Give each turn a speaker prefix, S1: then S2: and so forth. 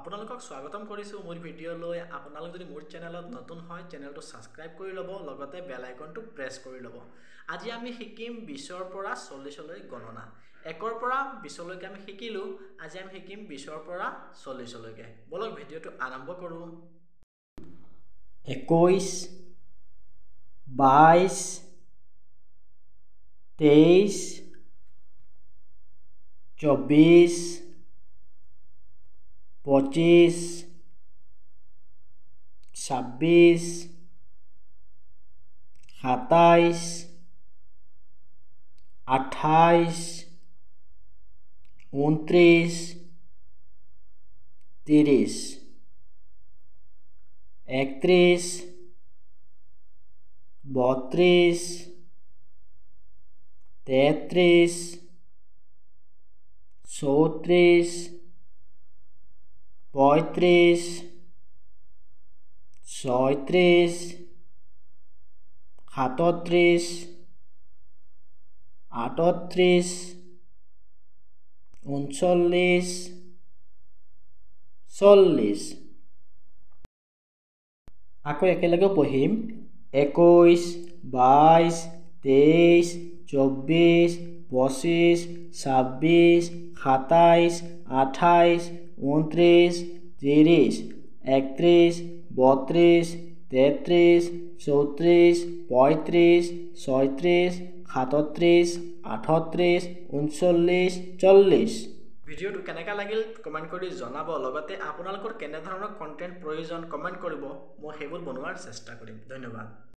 S1: আপোনালোকক স্বাগতম কৰিছো মোৰ ভিডিঅ'লৈ আপোনালোক যদি মোৰ চেনেলত নতুন হয় চেনেলটো সাবস্ক্ৰাইব কৰি ল'ব লগতে বেল আইকনটো প্ৰেছ কৰি ল'ব আজি আমি শিকিম 20 ৰ পৰা 40 লৈ গণনা 1 ৰ পৰা 20 লৈকে আমি শিকিলো আজি আমি শিকিম 20 ৰ পৰা 40 লৈকে বলক ভিডিঅ'টো আৰম্ভ কৰো 21 22 23 24 25 26 27 28 29 30 31 32 33 34 35 36 37 38 39 40 আকৌ একেলগে পঢ়িম 21 22 23 24 25 26 27 28 29 30 31 32 33 34 35 36 37 38 39 40 ভিডিঅ'টো কেনেকা লাগিল কমেন্ট কৰি জনাব লগতে আপোনালোকৰ কেনে ধৰণৰ কন্টেন্ট প্ৰয়োজন কমেন্ট কৰিব মই হেবোৰ বনোৱাৰ চেষ্টা কৰিম ধন্যবাদ